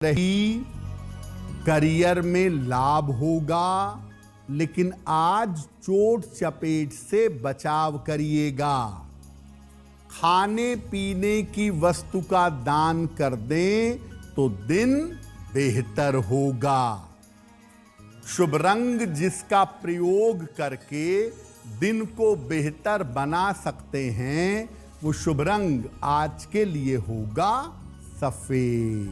रही, करियर में लाभ होगा, लेकिन आज चोट चपेट से बचाव करिएगा। खाने पीने की वस्तु का दान कर दें तो दिन बेहतर होगा। शुभ रंग जिसका प्रयोग करके दिन को बेहतर बना सकते हैं, वो शुभ रंग आज के लिए होगा सफेद।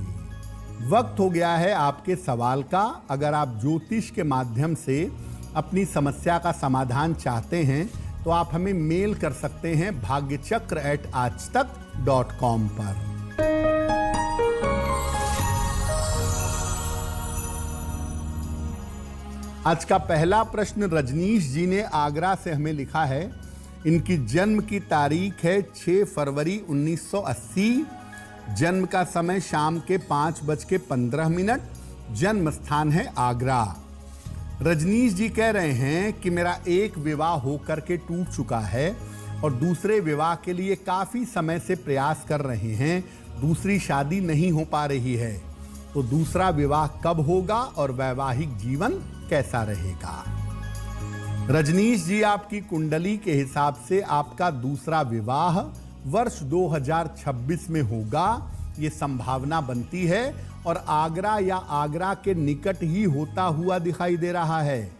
वक्त हो गया है आपके सवाल का। अगर आप ज्योतिष के माध्यम से अपनी समस्या का समाधान चाहते हैं तो आप हमें मेल कर सकते हैं bhagyachakra@aajtak.com पर। आज का पहला प्रश्न रजनीश जी ने आगरा से हमें लिखा है। इनकी जन्म की तारीख है 6 फरवरी 1980। जन्म का समय शाम के 5:15। जन्म स्थान है आगरा। रजनीश जी कह रहे हैं कि मेरा एक विवाह होकर के टूट चुका है और दूसरे विवाह के लिए काफी समय से प्रयास कर रहे हैं। दूसरी शादी नहीं हो पा रही है, तो दूसरा विवाह कब होगा और वैवाहिक जीवन कैसा रहेगा? रजनीश जी, आपकी कुंडली के हिसाब से आपका दूसरा विवाह वर्ष 2026 में होगा, ये संभावना बनती है और आगरा या आगरा के निकट ही होता हुआ दिखाई दे रहा है।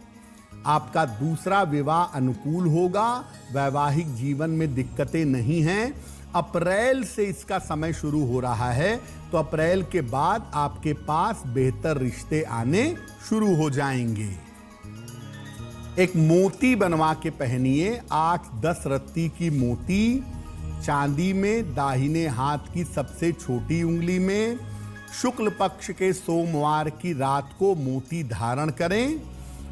आपका दूसरा विवाह अनुकूल होगा, वैवाहिक जीवन में दिक्कतें नहीं हैं। अप्रैल से इसका समय शुरू हो रहा है, तो अप्रैल के बाद आपके पास बेहतर रिश्ते आने शुरू हो जाएंगे। एक मोती बनवा के पहनिए, 8-10 रत्ती की मोती, चांदी में, दाहिने हाथ की सबसे छोटी उंगली में। शुक्ल पक्ष के सोमवार की रात को मोती धारण करें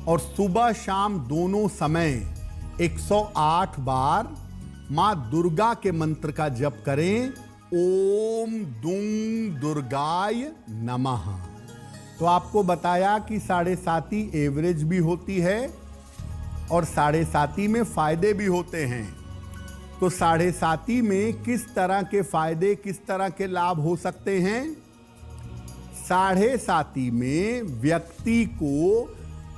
और सुबह शाम दोनों समय 108 बार मां दुर्गा के मंत्र का जप करें, ओम दुंग दुर्गाय नमः। तो आपको बताया कि 7.5 एवरेज भी होती है और 7.5 में फायदे भी होते हैं। तो 7.5 में किस तरह के फायदे, किस तरह के लाभ हो सकते हैं? 7.5 में व्यक्ति को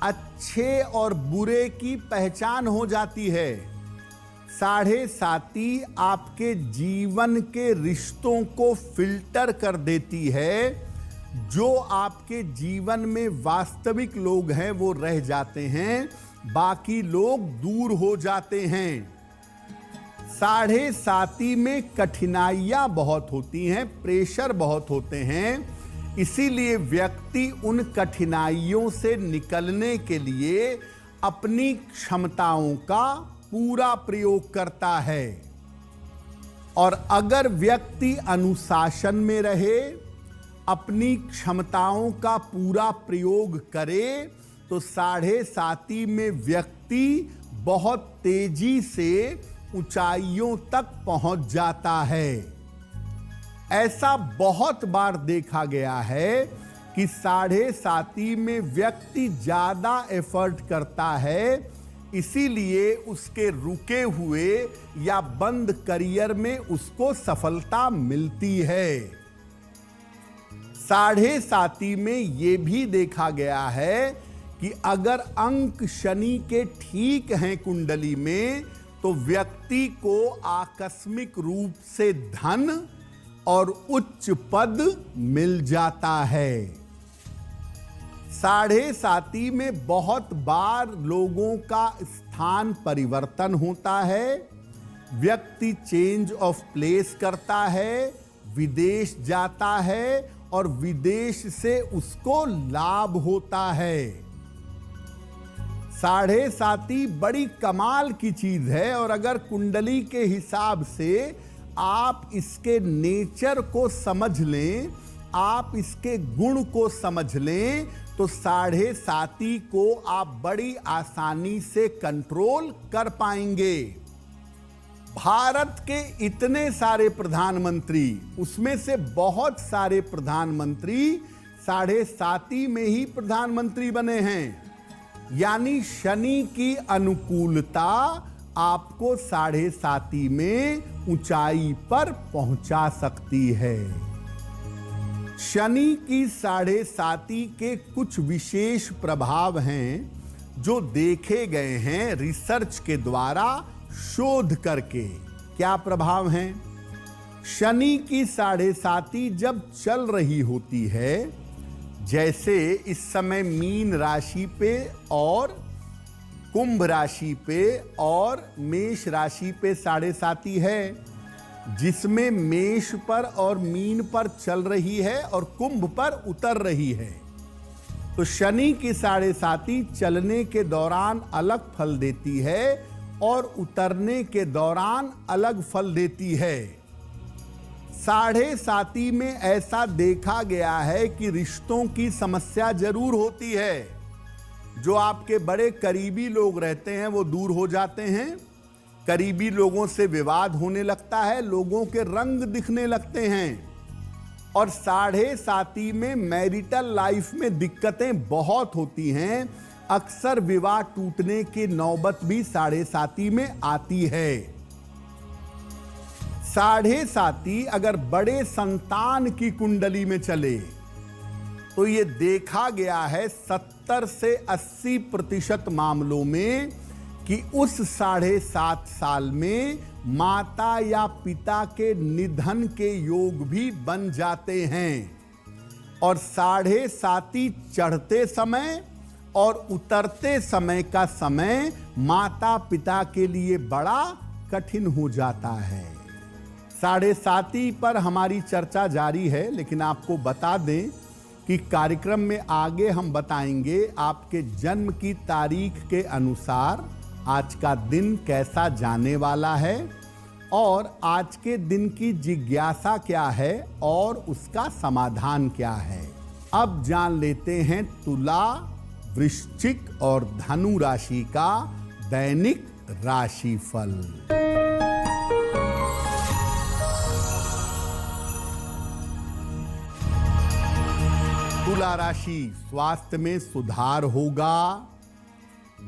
अच्छे और बुरे की पहचान हो जाती है। 7.5 आपके जीवन के रिश्तों को फिल्टर कर देती है। जो आपके जीवन में वास्तविक लोग हैं वो रह जाते हैं, बाकी लोग दूर हो जाते हैं। 7.5 में कठिनाइयां बहुत होती हैं, प्रेशर बहुत होते हैं, इसीलिए व्यक्ति उन कठिनाइयों से निकलने के लिए अपनी क्षमताओं का पूरा प्रयोग करता है। और अगर व्यक्ति अनुशासन में रहे, अपनी क्षमताओं का पूरा प्रयोग करे, तो 7.5 में व्यक्ति बहुत तेजी से ऊंचाइयों तक पहुंच जाता है। ऐसा बहुत बार देखा गया है कि 7.5 में व्यक्ति ज्यादा एफर्ट करता है, इसीलिए उसके रुके हुए या बंद करियर में उसको सफलता मिलती है। 7.5 में यह भी देखा गया है कि अगर अंक शनि के ठीक हैं कुंडली में, तो व्यक्ति को आकस्मिक रूप से धन और उच्च पद मिल जाता है। 7.5 में बहुत बार लोगों का स्थान परिवर्तन होता है, व्यक्ति चेंज ऑफ प्लेस करता है, विदेश जाता है और विदेश से उसको लाभ होता है। 7.5 बड़ी कमाल की चीज है और अगर कुंडली के हिसाब से आप इसके नेचर को समझ लें, आप इसके गुण को समझ लें, तो 7.5 को आप बड़ी आसानी से कंट्रोल कर पाएंगे। भारत के इतने सारे प्रधानमंत्री, उसमें से बहुत सारे प्रधानमंत्री 7.5 में ही प्रधानमंत्री बने हैं। यानी शनि की अनुकूलता आपको 7.5 में ऊंचाई पर पहुंचा सकती है। शनि की 7.5 के कुछ विशेष प्रभाव हैं जो देखे गए हैं रिसर्च के द्वारा शोध करके। क्या प्रभाव हैं? शनि की 7.5 जब चल रही होती है, जैसे इस समय मीन राशि पे और कुंभ राशि पे और मेष राशि पे 7.5 है, जिसमें मेष पर और मीन पर चल रही है और कुंभ पर उतर रही है। तो शनि की 7.5 चलने के दौरान अलग फल देती है और उतरने के दौरान अलग फल देती है। 7.5 में ऐसा देखा गया है कि रिश्तों की समस्या जरूर होती है। जो आपके बड़े करीबी लोग रहते हैं वो दूर हो जाते हैं, करीबी लोगों से विवाद होने लगता है, लोगों के रंग दिखने लगते हैं। और 7.5 में मैरिटल लाइफ में दिक्कतें बहुत होती हैं। अक्सर विवाह टूटने की नौबत भी 7.5 में आती है। 7.5 अगर बड़े संतान की कुंडली में चले तो यह देखा गया है 70 से 80% मामलों में कि उस 7.5 साल में माता या पिता के निधन के योग भी बन जाते हैं। और 7.5 चढ़ते समय और उतरते समय का समय माता पिता के लिए बड़ा कठिन हो जाता है। 7.5 पर हमारी चर्चा जारी है, लेकिन आपको बता दें कि कार्यक्रम में आगे हम बताएंगे आपके जन्म की तारीख के अनुसार आज का दिन कैसा जाने वाला है और आज के दिन की जिज्ञासा क्या है और उसका समाधान क्या है। अब जान लेते हैं तुला, वृश्चिक और धनु राशि का दैनिक राशिफल। तुला राशि, स्वास्थ्य में सुधार होगा,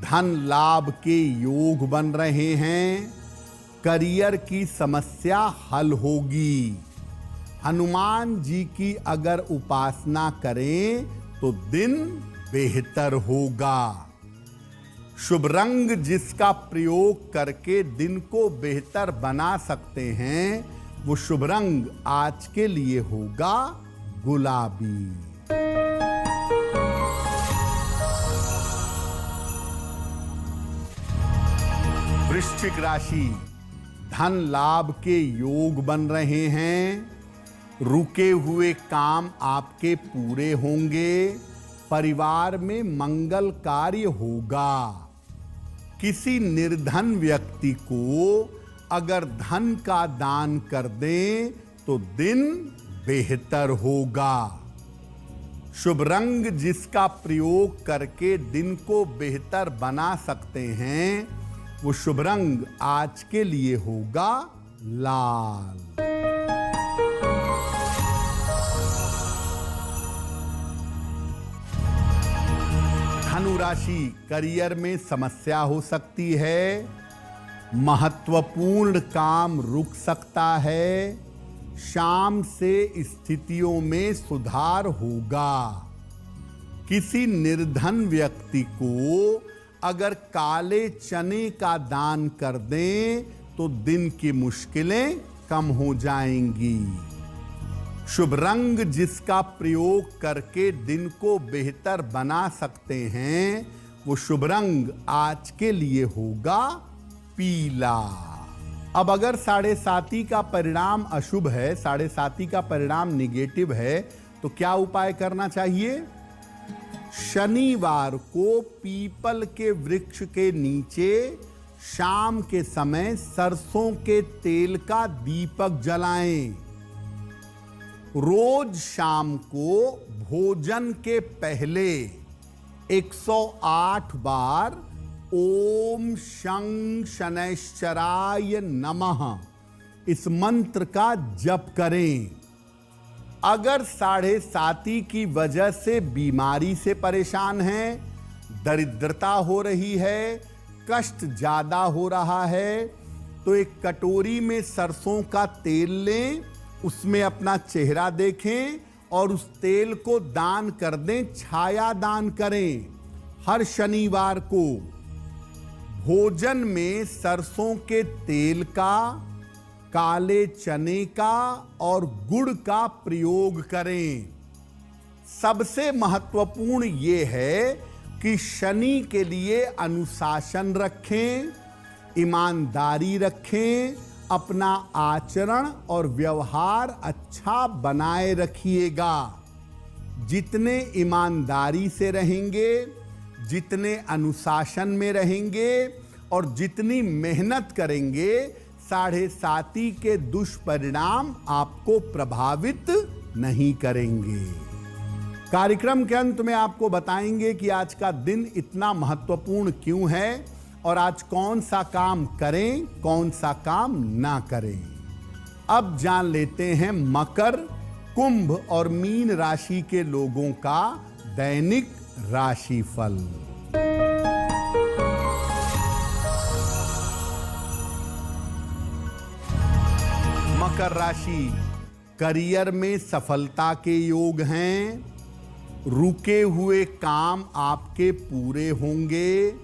धन लाभ के योग बन रहे हैं, करियर की समस्या हल होगी। हनुमान जी की अगर उपासना करें तो दिन बेहतर होगा। शुभ रंग जिसका प्रयोग करके दिन को बेहतर बना सकते हैं वो शुभ रंग आज के लिए होगा गुलाबी। वृश्चिक राशि, धन लाभ के योग बन रहे हैं, रुके हुए काम आपके पूरे होंगे, परिवार में मंगल कार्य होगा। किसी निर्धन व्यक्ति को अगर धन का दान कर दें तो दिन बेहतर होगा। शुभ रंग जिसका प्रयोग करके दिन को बेहतर बना सकते हैं वो शुभ रंग आज के लिए होगा लाल। धनु राशि, करियर में समस्या हो सकती है, महत्वपूर्ण काम रुक सकता है, शाम से स्थितियों में सुधार होगा। किसी निर्धन व्यक्ति को अगर काले चने का दान कर दें तो दिन की मुश्किलें कम हो जाएंगी। शुभ रंग जिसका प्रयोग करके दिन को बेहतर बना सकते हैं वो शुभ रंग आज के लिए होगा पीला। अब अगर 7.5 का परिणाम अशुभ है, 7.5 का परिणाम निगेटिव है, तो क्या उपाय करना चाहिए? शनिवार को पीपल के वृक्ष के नीचे शाम के समय सरसों के तेल का दीपक जलाएं। रोज शाम को भोजन के पहले 108 बार ओम शं शनैश्चराय नमः इस मंत्र का जप करें। अगर 7.5 की वजह से बीमारी से परेशान हैं, दरिद्रता हो रही है, कष्ट ज्यादा हो रहा है, तो एक कटोरी में सरसों का तेल लें, उसमें अपना चेहरा देखें और उस तेल को दान कर दें, छाया दान करें। हर शनिवार को भोजन में सरसों के तेल का, काले चने का और गुड़ का प्रयोग करें। सबसे महत्वपूर्ण यह है कि शनि के लिए अनुशासन रखें, ईमानदारी रखें, अपना आचरण और व्यवहार अच्छा बनाए रखिएगा। जितने ईमानदारी से रहेंगे, जितने अनुशासन में रहेंगे और जितनी मेहनत करेंगे, 7.5 के दुष्परिणाम आपको प्रभावित नहीं करेंगे। कार्यक्रम के अंत में आपको बताएंगे कि आज का दिन इतना महत्वपूर्ण क्यों है और आज कौन सा काम करें, कौन सा काम ना करें। अब जान लेते हैं मकर, कुंभ और मीन राशि के लोगों का दैनिक राशिफल। मकर राशि, करियर में सफलता के योग हैं। रुके हुए काम आपके पूरे होंगे।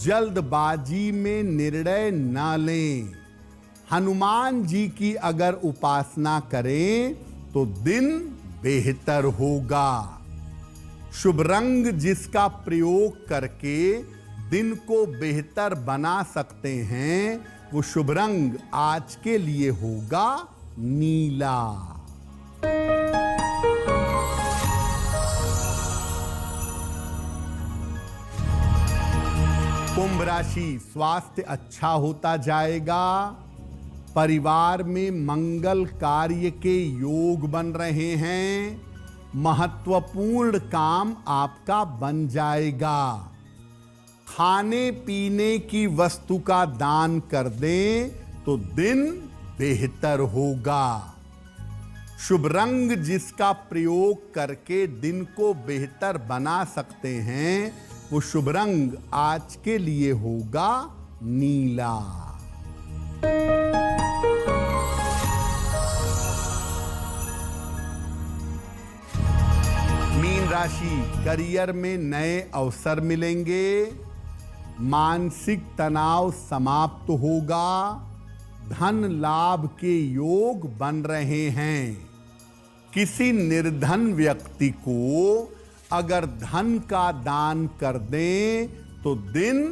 जल्दबाजी में निर्णय न लें। हनुमान जी की अगर उपासना करें तो दिन बेहतर होगा। शुभ रंग जिसका प्रयोग करके दिन को बेहतर बना सकते हैं, वो शुभ रंग आज के लिए होगा नीला। कुंभ राशि, स्वास्थ्य अच्छा होता जाएगा। परिवार में मंगल कार्य के योग बन रहे हैं। महत्वपूर्ण काम आपका बन जाएगा। खाने पीने की वस्तु का दान कर दें तो दिन बेहतर होगा। शुभ रंग जिसका प्रयोग करके दिन को बेहतर बना सकते हैं, वो शुभ रंग आज के लिए होगा नीला। मीन राशि, करियर में नए अवसर मिलेंगे। मानसिक तनाव समाप्त होगा। धन लाभ के योग बन रहे हैं। किसी निर्धन व्यक्ति को अगर धन का दान कर दें तो दिन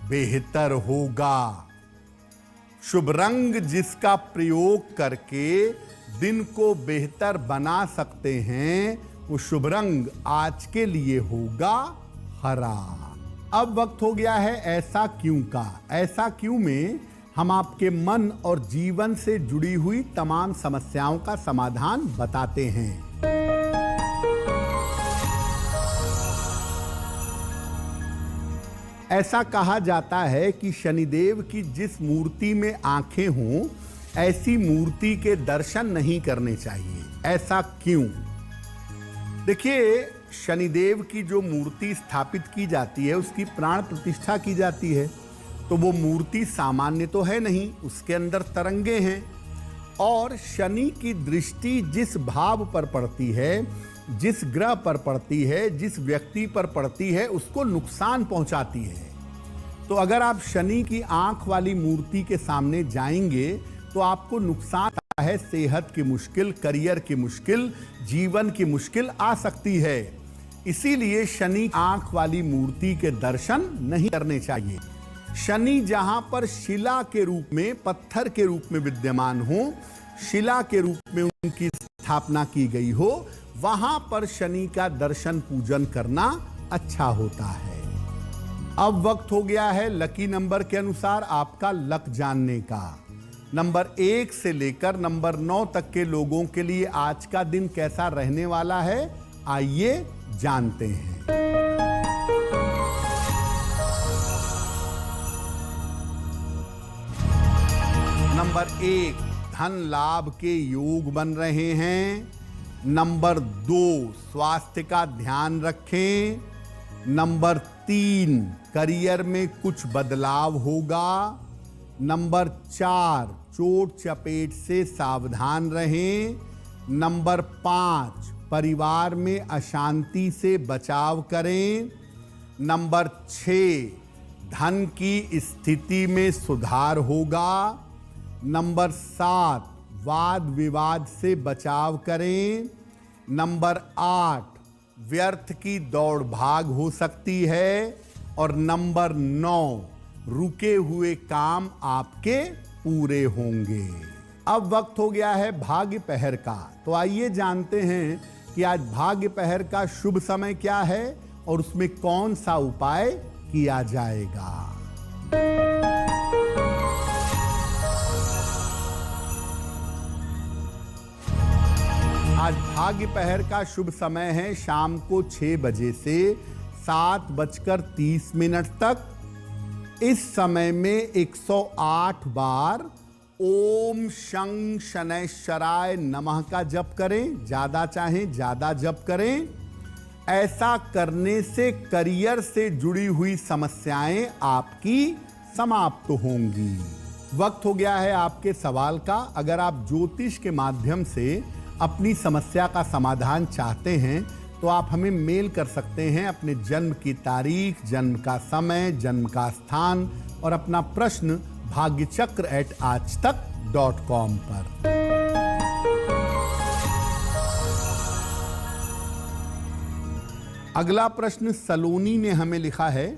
बेहतर होगा। शुभ रंग जिसका प्रयोग करके दिन को बेहतर बना सकते हैं, वो शुभ रंग आज के लिए होगा हरा। अब वक्त हो गया है ऐसा क्यों का। ऐसा क्यों में हम आपके मन और जीवन से जुड़ी हुई तमाम समस्याओं का समाधान बताते हैं। ऐसा कहा जाता है कि शनिदेव की जिस मूर्ति में आंखें हों, ऐसी मूर्ति के दर्शन नहीं करने चाहिए। ऐसा क्यों? देखिए, शनिदेव की जो मूर्ति स्थापित की जाती है, उसकी प्राण प्रतिष्ठा की जाती है, तो वो मूर्ति सामान्य तो है नहीं, उसके अंदर तरंगे हैं। और शनि की दृष्टि जिस भाव पर पड़ती है, जिस ग्रह पर पड़ती है, जिस व्यक्ति पर पड़ती है, उसको नुकसान पहुंचाती है। तो अगर आप शनि की आंख वाली मूर्ति के सामने जाएंगे तो आपको नुकसान है। सेहत की मुश्किल, करियर की मुश्किल, जीवन की मुश्किल आ सकती है। इसीलिए शनि आंख वाली मूर्ति के दर्शन नहीं करने चाहिए। शनि जहां पर शिला के रूप में, पत्थर के रूप में विद्यमान हो, शिला के रूप में उनकी स्थापना की गई हो, वहां पर शनि का दर्शन पूजन करना अच्छा होता है। अब वक्त हो गया है लकी नंबर के अनुसार आपका लक जानने का। नंबर 1 से लेकर नंबर 9 तक के लोगों के लिए आज का दिन कैसा रहने वाला है, आइए जानते हैं। नंबर 1, धन लाभ के योग बन रहे हैं। नंबर 2, स्वास्थ्य का ध्यान रखें। नंबर 3, करियर में कुछ बदलाव होगा। नंबर 4, चोट चपेट से सावधान रहें। नंबर 5, परिवार में अशांति से बचाव करें। नंबर 6, धन की स्थिति में सुधार होगा। नंबर 7, वाद विवाद से बचाव करें। नंबर 8, व्यर्थ की दौड़ भाग हो सकती है। और नंबर 9, रुके हुए काम आपके पूरे होंगे। अब वक्त हो गया है भाग्य पहर का। तो आइए जानते हैं कि आज भाग्य पहर का शुभ समय क्या है और उसमें कौन सा उपाय किया जाएगा। आज भाग्य पहर का शुभ समय है शाम को 6 बजे से 7:30 तक। इस समय में 108 बार ओम शं शनैश्चराय नमः का जप करें। ज्यादा चाहें ज्यादा जप करें। ऐसा करने से करियर से जुड़ी हुई समस्याएं आपकी समाप्त होंगी। वक्त हो गया है आपके सवाल का। अगर आप ज्योतिष के माध्यम से अपनी समस्या का समाधान चाहते हैं तो आप हमें मेल कर सकते हैं अपने जन्म की तारीख, जन्म का समय, जन्म का स्थान और अपना प्रश्न bhagyachakra@aajtak.com पर। अगला प्रश्न सलोनी ने हमें लिखा है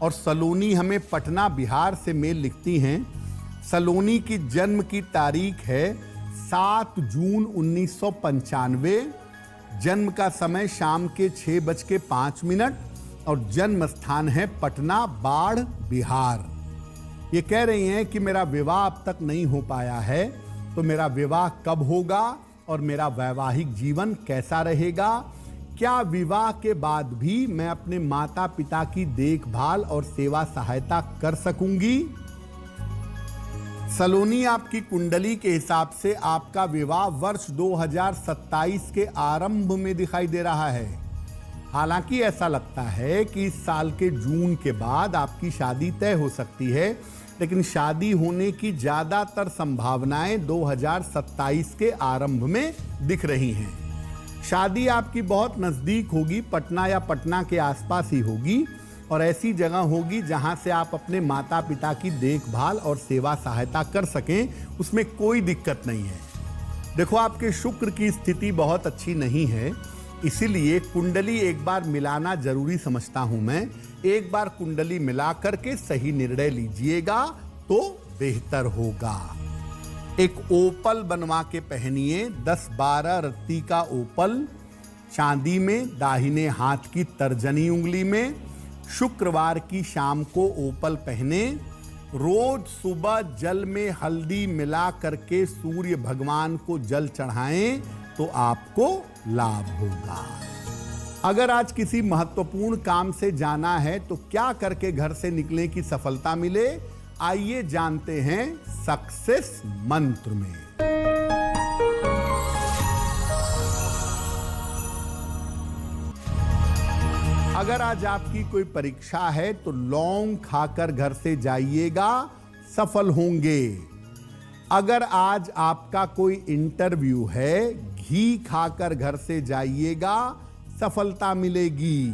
और सलोनी हमें पटना बिहार से मेल लिखती हैं। सलोनी की जन्म की तारीख है 7 जून 1995। जन्म का समय शाम के 6:05 और जन्म स्थान है पटना बाढ़ बिहार। ये कह रही हैं कि मेरा विवाह अब तक नहीं हो पाया है, तो मेरा विवाह कब होगा और मेरा वैवाहिक जीवन कैसा रहेगा। क्या विवाह के बाद भी मैं अपने माता पिता की देखभाल और सेवा सहायता कर सकूंगी। सलोनी, आपकी कुंडली के हिसाब से आपका विवाह वर्ष 2027 के आरंभ में दिखाई दे रहा है। हालांकि ऐसा लगता है कि इस साल के जून के बाद आपकी शादी तय हो सकती है, लेकिन शादी होने की ज्यादातर संभावनाएं 2027 के आरंभ में दिख रही हैं। शादी आपकी बहुत नजदीक होगी, पटना या पटना के आसपास ही होगी और ऐसी जगह होगी जहां से आप अपने माता पिता की देखभाल और सेवा सहायता कर सकें, उसमें कोई दिक्कत नहीं है। देखो, आपके शुक्र की स्थिति बहुत अच्छी नहीं है, इसीलिए कुंडली एक बार मिलाना जरूरी समझता हूं मैं। एक बार कुंडली मिला करके सही निर्णय लीजिएगा तो बेहतर होगा। एक ओपल बनवा के पहनिए, 10-12 रत्ती का ओपल, चांदी में, दाहिने हाथ की तर्जनी उंगली में। शुक्रवार की शाम को ओपल पहने। रोज सुबह जल में हल्दी मिला करके सूर्य भगवान को जल चढ़ाएं तो आपको लाभ होगा। अगर आज किसी महत्वपूर्ण काम से जाना है तो क्या करके घर से निकलने की सफलता मिले, आइए जानते हैं सक्सेस मंत्र में। अगर आज आपकी कोई परीक्षा है तो लौंग खाकर घर से जाइएगा, सफल होंगे। अगर आज आपका कोई इंटरव्यू है, घी खाकर घर से जाइएगा, सफलता मिलेगी।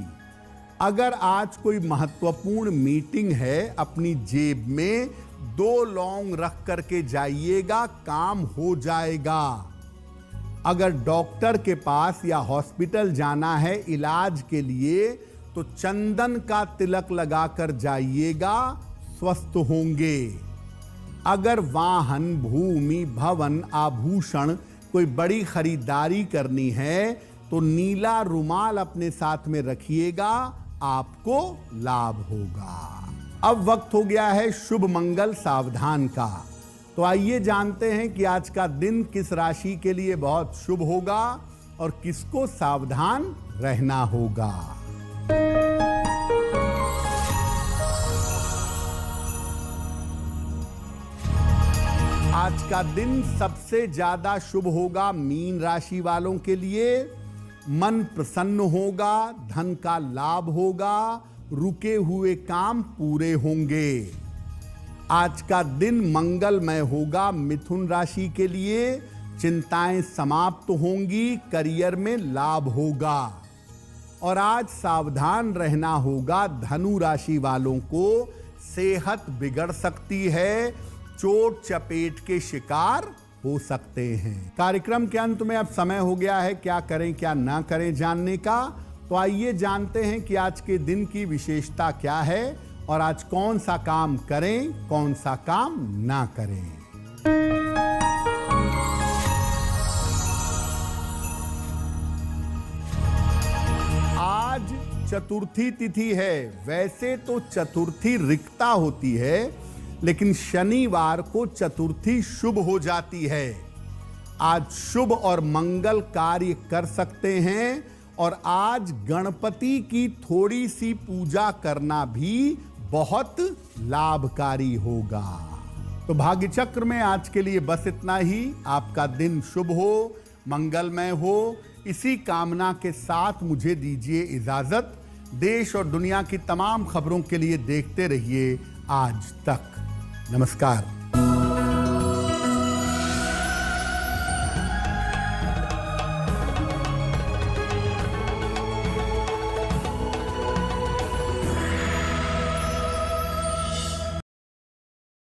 अगर आज कोई महत्वपूर्ण मीटिंग है, अपनी जेब में 2 लौंग रख करके जाइएगा, काम हो जाएगा। अगर डॉक्टर के पास या हॉस्पिटल जाना है इलाज के लिए तो चंदन का तिलक लगाकर जाइएगा, स्वस्थ होंगे। अगर वाहन, भूमि, भवन, आभूषण कोई बड़ी खरीदारी करनी है तो नीला रुमाल अपने साथ में रखिएगा, आपको लाभ होगा। अब वक्त हो गया है शुभ मंगल सावधान का। तो आइए जानते हैं कि आज का दिन किस राशि के लिए बहुत शुभ होगा और किसको सावधान रहना होगा। आज का दिन सबसे ज्यादा शुभ होगा मीन राशि वालों के लिए। मन प्रसन्न होगा, धन का लाभ होगा, रुके हुए काम पूरे होंगे। आज का दिन मंगलमय होगा मिथुन राशि के लिए। चिंताएं समाप्त होंगी, करियर में लाभ होगा। और आज सावधान रहना होगा, धनु राशि वालों को सेहत बिगड़ सकती है, चोट चपेट के शिकार हो सकते हैं। कार्यक्रम के अंत में अब समय हो गया है क्या करें क्या ना करें जानने का। तो आइए जानते हैं कि आज के दिन की विशेषता क्या है और आज कौन सा काम करें, कौन सा काम ना करें। आज चतुर्थी तिथि है। वैसे तो चतुर्थी रिक्ता होती है, लेकिन शनिवार को चतुर्थी शुभ हो जाती है। आज शुभ और मंगल कार्य कर सकते हैं और आज गणपति की थोड़ी सी पूजा करना भी बहुत लाभकारी होगा। तो भाग्य चक्र में आज के लिए बस इतना ही। आपका दिन शुभ हो, मंगलमय हो, इसी कामना के साथ मुझे दीजिए इजाजत। देश और दुनिया की तमाम खबरों के लिए देखते रहिए आज तक। नमस्कार।